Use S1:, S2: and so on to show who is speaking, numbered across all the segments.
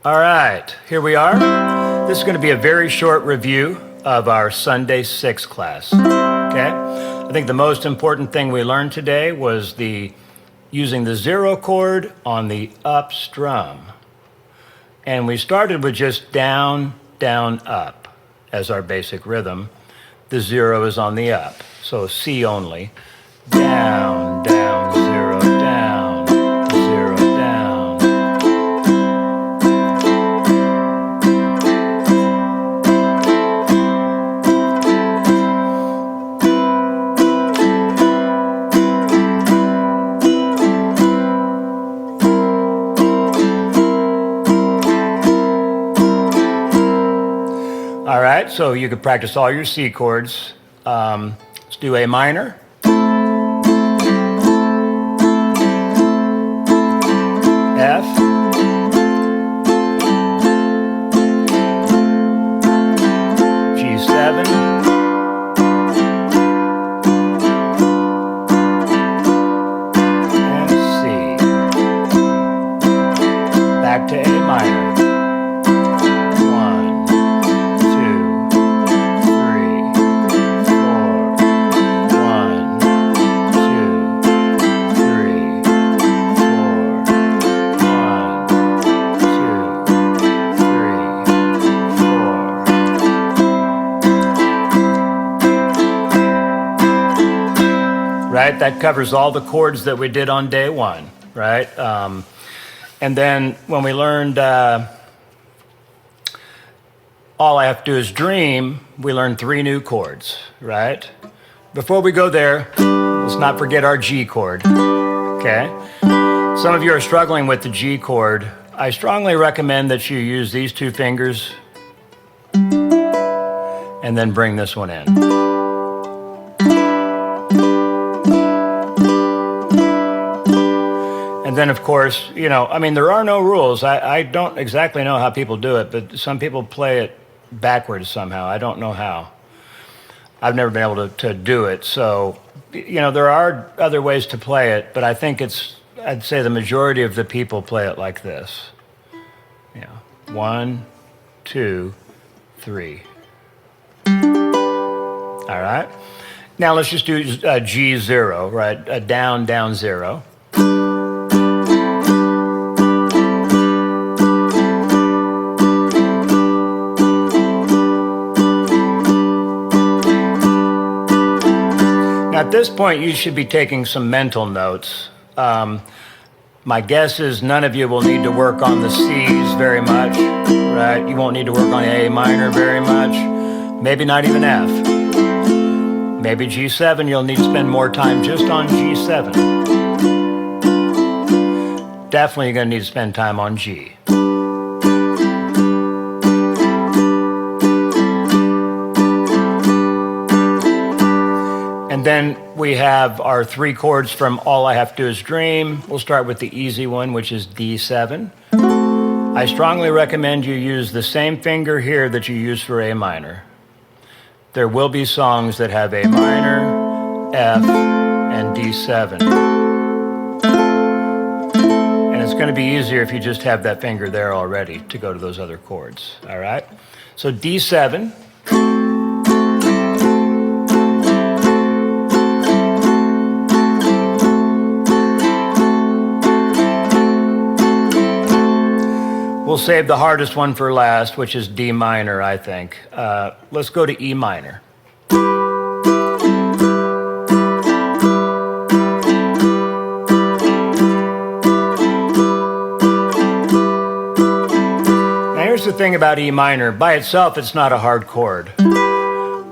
S1: All right, here we are. This is going to be a very short review of our Sunday 6 class. Okay? I think the most important thing we learned today was using the 0 chord on the up strum. And we started with just down, down, up as our basic rhythm. The 0 is on the up, so C only. Down, down, 0, down, 0, down. All right, so you could practice all your C chords. Let's do A minor. F. G7. And C. Back to A minor. Right, that covers all the chords that we did on day 1, right? And then when we learned All I Have to Do Is Dream, we learned 3 new chords, right? Before we go there, let's not forget our G chord, okay? Some of you are struggling with the G chord. I strongly recommend that you use these 2 fingers and then bring this one in. And then, of course, there are no rules. I don't exactly know how people do it, but some people play it backwards somehow. I don't know how. I've never been able to do it. So, there are other ways to play it, but I think I'd say the majority of the people play it like this. 1, 2, 3. All right. Now let's just do G0, right? Down, down, 0. At this point, you should be taking some mental notes. My guess is none of you will need to work on the C's very much, right? You won't need to work on A minor very much, maybe not even F. Maybe G7, you'll need to spend more time just on G7. Definitely you're going to need to spend time on G. And then we have our 3 chords from All I Have to Do Is Dream. We'll start with the easy one, which is D7. I strongly recommend you use the same finger here that you use for A minor. There will be songs that have A minor, F, and D7. And it's going to be easier if you just have that finger there already to go to those other chords, all right? So D7. We'll save the hardest one for last, which is D minor, I think. Let's go to E minor. Now here's the thing about E minor. By itself, it's not a hard chord.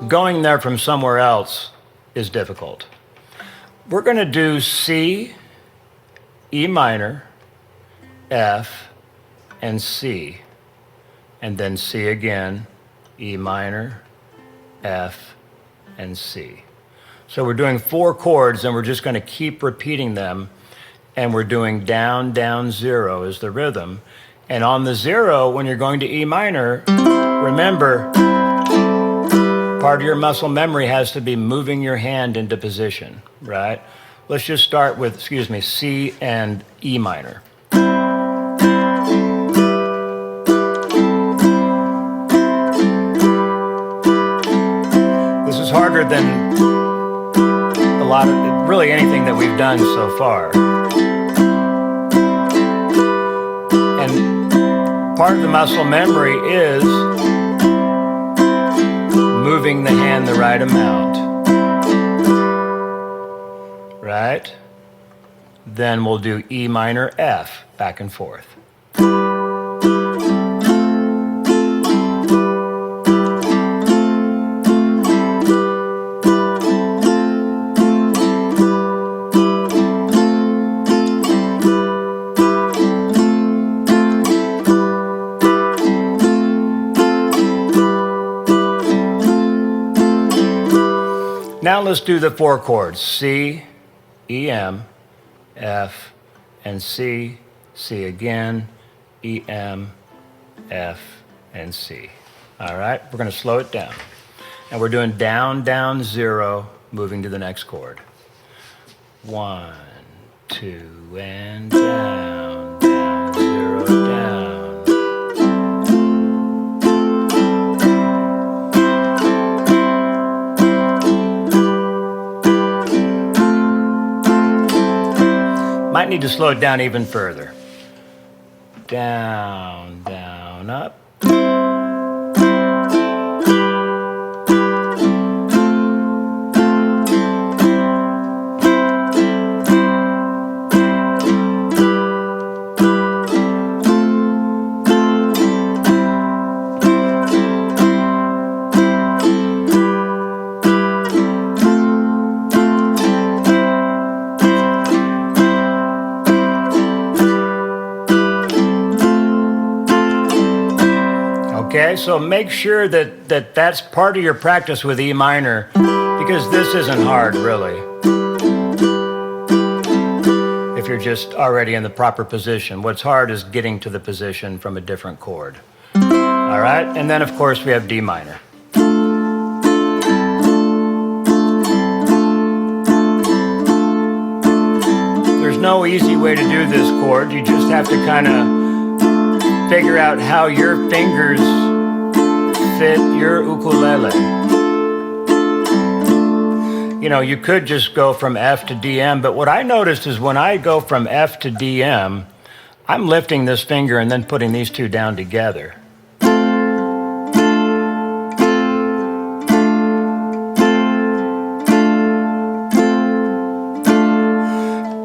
S1: Going there from somewhere else is difficult. We're going to do C, E minor, F, and C, and then C again, E minor, F, and C. So we're doing 4 chords, and we're just going to keep repeating them, and we're doing down, down, 0 is the rhythm. And on the 0, when you're going to E minor, remember, part of your muscle memory has to be moving your hand into position, right? Let's just start with, C and E minor. than a lot of, really anything that we've done so far. And part of the muscle memory is moving the hand the right amount. Right? Then we'll do E minor, F, back and forth. Now let's do the 4 chords, C, E, M, F, and C, C again, E, M, F, and C. All right, we're going to slow it down. And we're doing down, down, 0, moving to the next chord. 1, 2, and down, down, 0, down. Might need to slow it down even further. Down, down, up. Okay, so make sure that that's part of your practice with E minor, because this isn't hard, really, if you're just already in the proper position. What's hard is getting to the position from a different chord. All right, and then of course we have D minor. There's no easy way to do this chord. You just have to kind of figure out how your fingers fit your ukulele. You know, you could just go from F to DM, but what I noticed is when I go from F to DM, I'm lifting this finger and then putting these two down together.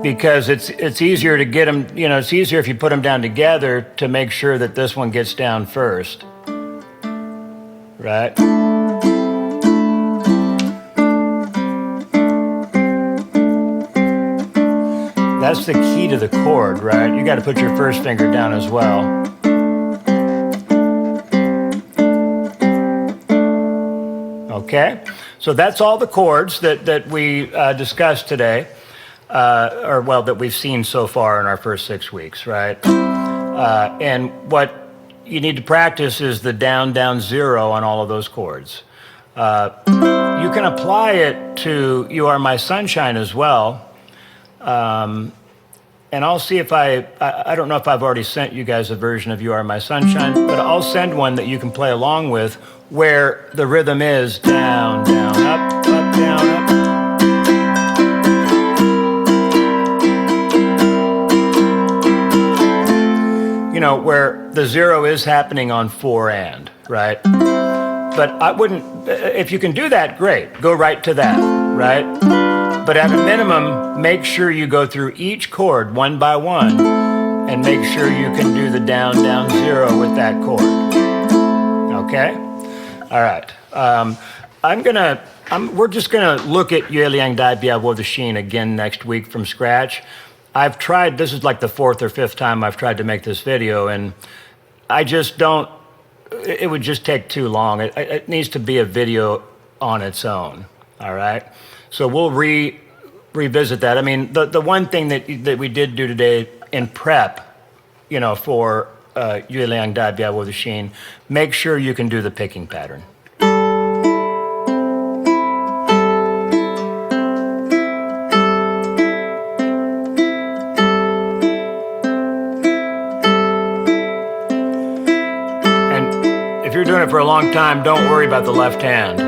S1: Because it's easier to get them, you know, it's easier if you put them down together to make sure that this one gets down first. Right? That's the key to the chord, right? You got to put your first finger down as well. Okay? So that's all the chords that we discussed today. Or well, that we've seen so far in our first 6 weeks, right? And what you need to practice is the down, down, 0 on all of those chords. You can apply it to You Are My Sunshine as well. And I'll see if I don't know if I've already sent you guys a version of You Are My Sunshine, but I'll send one that you can play along with where the rhythm is down, down, up, up, down, up. You know, where the 0 is happening on 4 and, right? But I wouldn't, if you can do that, great, go right to that, right? But at a minimum, make sure you go through each chord one by one and make sure you can do the down, down, 0 with that chord. Okay? All right. We're just gonna look at Yue Liang Dai Bia Wo the Shin again next week from scratch. I've tried, this is like the 4th or 5th time I've tried to make this video, and I just don't, it would just take too long. It needs to be a video on its own, all right? So we'll revisit that. I mean, the one thing that we did do today in prep, you know, for Yue Liang Dai Bia Wo the Shin, make sure you can do the picking pattern. If you're doing it for a long time, don't worry about the left hand.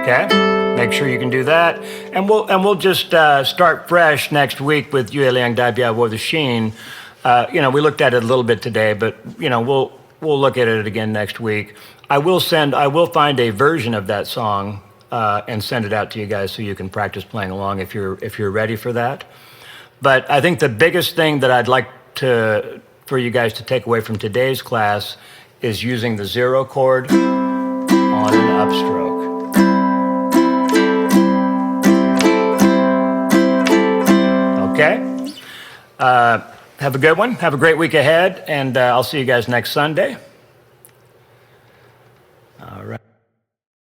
S1: Okay, make sure you can do that, and we'll just start fresh next week with Yue Liang Dai Bia Wo the Shin. We looked at it a little bit today, but we'll look at it again next week. I will find a version of that song and send it out to you guys so you can practice playing along if you're ready for that. But I think the biggest thing that I'd like for you guys to take away from today's class is using the 0 chord on an upstroke. Okay? Have a good one. Have a great week ahead, and I'll see you guys next Sunday. All right.